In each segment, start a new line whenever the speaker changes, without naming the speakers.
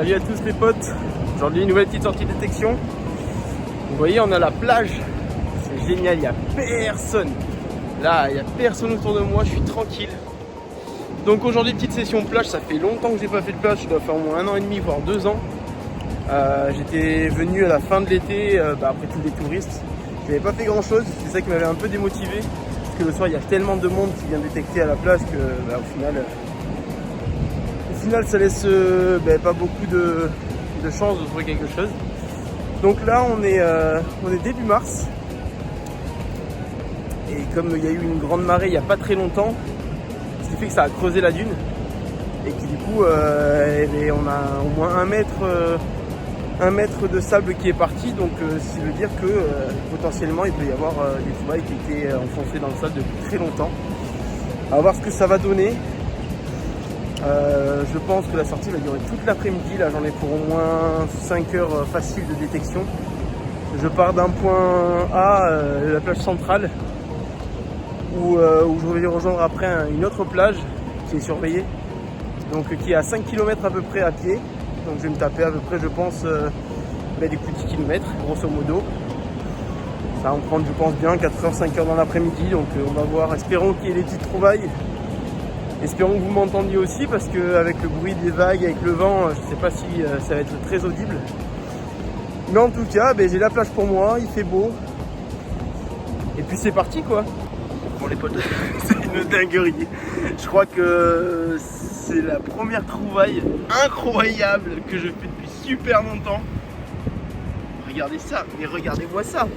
Salut à tous les potes, aujourd'hui une nouvelle petite sortie de détection. Vous voyez, on a la plage, c'est génial, il n'y a personne. Là, il n'y a personne autour de moi, je suis tranquille. Donc aujourd'hui, petite session plage, ça fait longtemps que j'ai pas fait de plage, ça doit faire au moins 1 an et demi, voire 2 ans. J'étais venu à la fin de l'été, après tous les touristes. Je n'avais pas fait grand chose, c'est ça qui m'avait un peu démotivé. Parce que le soir, il y a tellement de monde qui vient détecter à la plage que au final ça laisse pas beaucoup de chance de trouver quelque chose. Donc là on est début mars. Et comme il y a eu une grande marée il n'y a pas très longtemps, ce qui fait que ça a creusé la dune. Et qui du coup on a au moins 1 mètre de sable qui est parti. Donc ça veut dire que potentiellement il peut y avoir des trouvailles qui étaient enfoncées dans le sable depuis très longtemps. On va voir ce que ça va donner. Je pense que la sortie va durer toute l'après-midi. Là j'en ai pour au moins 5 heures faciles de détection. Je pars d'un point A, la plage centrale, où je vais rejoindre après une autre plage qui est surveillée, donc qui est à 5 km à peu près à pied. Donc je vais me taper à peu près, je pense, des coups de 10 km grosso modo. Ça va me prendre, je pense, bien 4h, 5h dans l'après-midi. Donc on va voir, espérons qu'il y ait des petites trouvailles. Espérons que vous m'entendiez aussi, parce qu'avec le bruit des vagues, avec le vent, je ne sais pas si ça va être très audible. Mais en tout cas, j'ai la plage pour moi, il fait beau. Et puis c'est parti quoi. Bon les potes, c'est une dinguerie. Je crois que c'est la première trouvaille incroyable que je fais depuis super longtemps. Regardez ça, mais regardez-moi ça.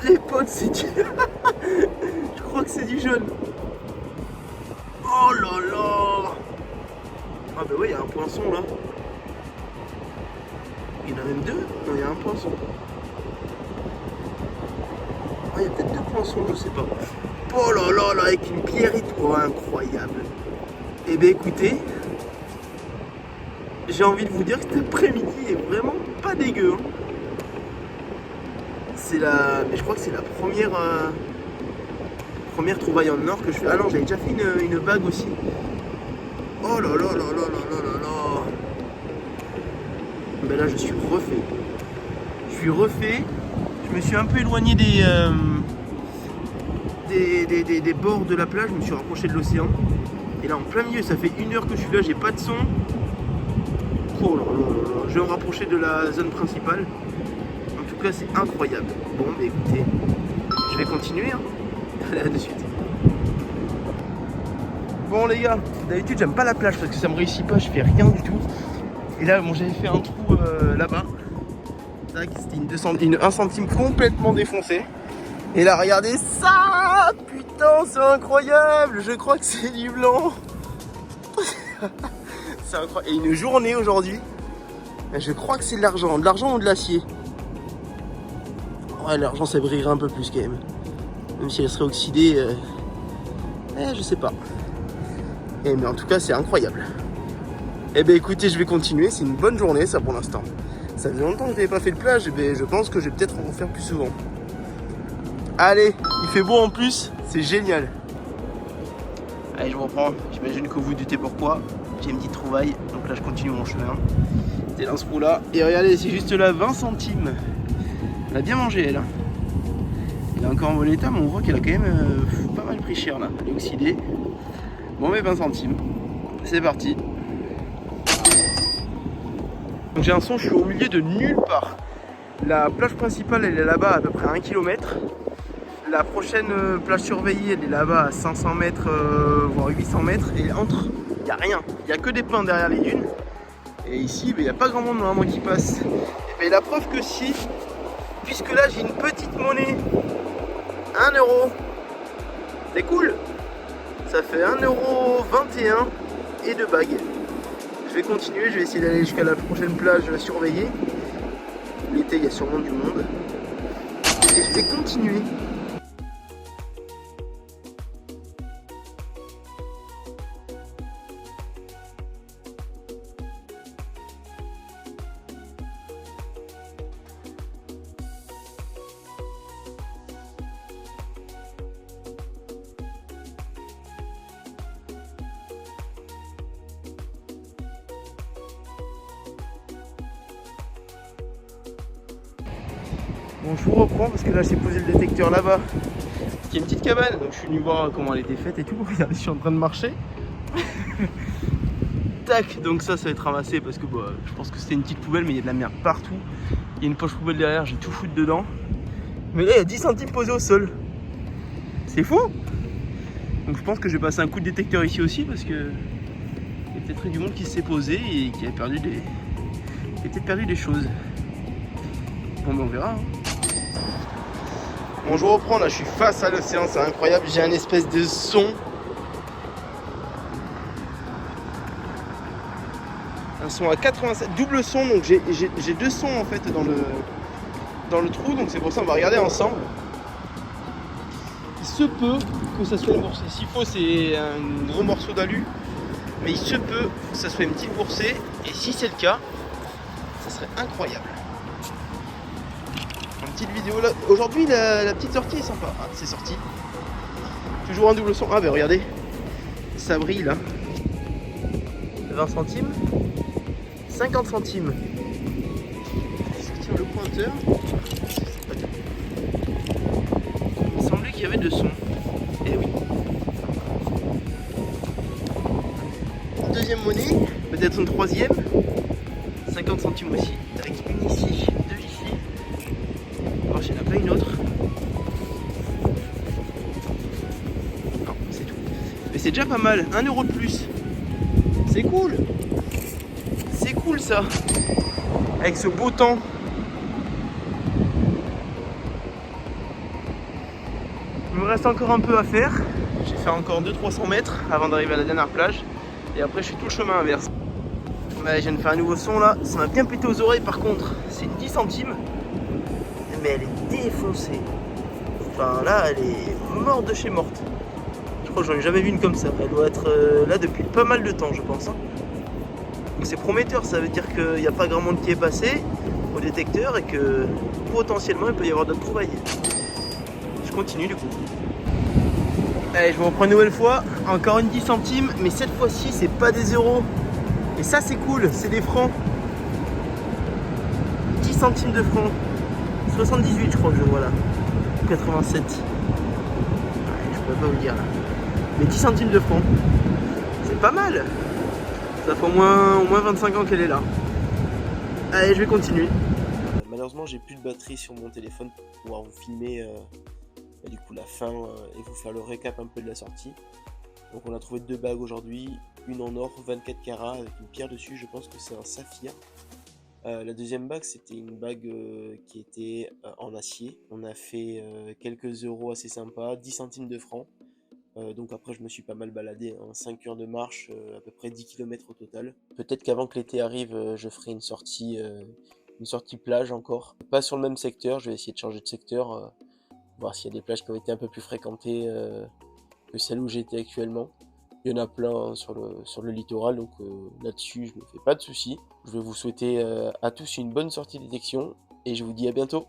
Les potes, c'est du... Je crois que c'est du jaune. Oh là là. Ah bah ouais, il y a un poinçon là. Il y en a même 2. Non, il y a un poinçon. Ah, il y a peut-être 2 poinçons, je sais pas. Oh là là là, avec une pierrite. Oh, incroyable. Eh ben écoutez, j'ai envie de vous dire que cet après-midi est vraiment pas dégueu. Hein. Mais je crois que c'est la première trouvaille en or que je fais. Ah non, j'avais déjà fait une bague aussi. Oh là là là là là là là là. Ben là je suis refait. Je me suis un peu éloigné des bords de la plage, je me suis rapproché de l'océan. Et là en plein milieu, ça fait 1 heure que je suis là, j'ai pas de son. Oh là là là là. Je vais me rapprocher de la zone principale. En tout cas c'est incroyable. Bon bah écoutez, je vais continuer hein. Allez, à de suite. Bon les gars, d'habitude j'aime pas la plage parce que ça me réussit pas, je fais rien du tout. Et là bon, j'avais fait un trou là-bas. C'était 1 centime complètement défoncé. Et là regardez ça. Putain c'est incroyable. Je crois que c'est du blanc. C'est incroyable. Et une journée aujourd'hui. Je crois que c'est de l'argent ou de l'acier. Ouais, l'argent ça brillerait un peu plus quand même. Même si elle serait oxydée, je sais pas. Mais en tout cas c'est incroyable. Eh ben écoutez, je vais continuer, c'est une bonne journée ça pour l'instant. Ça faisait longtemps que je n'avais pas fait de plage, et je pense que je vais peut-être en faire plus souvent. Allez, il fait beau en plus, c'est génial. Allez, je vous reprends, j'imagine que vous vous doutez pourquoi. J'ai une petite trouvaille, donc là je continue mon chemin. C'était dans ce trou là, et regardez, c'est juste là 20 centimes. Elle a bien mangé elle. Elle est encore en bon état, mais on voit qu'elle a quand même pas mal pris cher là. Elle est oxydée. Bon mais 20 centimes. C'est parti. Donc j'ai un son, je suis au milieu de nulle part. La plage principale elle est là-bas à peu près à 1 km. La prochaine plage surveillée elle est là-bas à 500 mètres, voire 800 mètres. Et entre, il n'y a rien. Il n'y a que des pins derrière les dunes. Et ici, il n'y a pas grand monde normalement qui passe. Et la preuve que si, puisque là j'ai une petite monnaie, 1 euro. C'est cool. Ça fait 1,21 € et 2 bagues. Je vais continuer, je vais essayer d'aller jusqu'à la prochaine plage surveillée. L'été, il y a sûrement du monde. Et je vais continuer. Bon, je vous reprends parce que là j'ai posé le détecteur là-bas. Il y a une petite cabane, donc je suis venu voir comment elle était faite et tout. Regardez, je suis en train de marcher. Tac, donc ça va être ramassé parce que bah, je pense que c'était une petite poubelle, mais il y a de la merde partout. Il y a une poche poubelle derrière, j'ai tout foutu dedans. Mais là il y a 10 centimes posés au sol. C'est fou. Donc je pense que je vais passer un coup de détecteur ici aussi parce que il y a peut-être du monde qui s'est posé et qui a perdu des. Qui a peut-être perdu des choses. Bon ben on verra. Bon, je reprends, là je suis face à l'océan, c'est incroyable, j'ai un espèce de son. Un son à 87, double son, donc j'ai deux sons en fait dans le trou, donc c'est pour ça on va regarder ensemble. Il se peut que ça soit une boursée, s'il faut c'est un gros morceau d'alu, mais il se peut que ça soit une petite boursée, et si c'est le cas, ça serait incroyable. Une petite vidéo là, aujourd'hui la petite sortie est sympa, ah, c'est sorti. Toujours un double son, ah ben regardez, ça brille là. 20 centimes, 50 centimes. Je vais sortir le pointeur. Il me semblait qu'il y avait deux sons. Et oui. Une deuxième monnaie, peut-être une troisième. 50 centimes aussi. Avec une ici, deux ici. Oh, il n'y en a pas une autre. Non, c'est tout. Mais c'est déjà pas mal. 1 euro de plus. C'est cool. C'est cool ça. Avec ce beau temps. Il me reste encore un peu à faire. J'ai fait encore 200-300 mètres avant d'arriver à la dernière plage. Et après je suis tout le chemin inverse. Ouais, je viens de faire un nouveau son là. Ça m'a bien pété aux oreilles par contre. C'est une 10 centimes. Mais elle est défoncée. Enfin là elle est morte de chez morte. Je crois que j'en ai jamais vu une comme ça. Elle doit être là depuis pas mal de temps je pense. Donc c'est prometteur. Ça veut dire qu'il n'y a pas grand monde qui est passé au détecteur. Et que potentiellement il peut y avoir d'autres trouvailles. Je continue du coup. Allez, je vous reprends une nouvelle fois, encore une 10 centimes, mais cette fois-ci c'est pas des euros. Et ça c'est cool, c'est des francs. 10 centimes de francs. 78 je crois que je vois là. 87. Ouais, je pourrais pas vous dire là. Mais 10 centimes de francs. C'est pas mal. Ça fait au moins 25 ans qu'elle est là. Allez, je vais continuer. Malheureusement j'ai plus de batterie sur mon téléphone pour pouvoir vous filmer du coup la fin et vous faire le récap un peu de la sortie. Donc on a trouvé deux bagues aujourd'hui, une en or 24 carats avec une pierre dessus, je pense que c'est un saphir. La deuxième bague c'était une bague qui était en acier. On a fait quelques euros assez sympas, 10 centimes de francs. Donc après je me suis pas mal baladé, hein, 5 heures de marche, à peu près 10 km au total. Peut-être qu'avant que l'été arrive je ferai une sortie plage encore. Pas sur le même secteur, je vais essayer de changer de secteur. Voir s'il y a des plages qui ont été un peu plus fréquentées que celles où j'étais actuellement. Il y en a plein sur le littoral, donc là-dessus je me fais pas de soucis. Je vais vous souhaiter à tous une bonne sortie de détection et je vous dis à bientôt.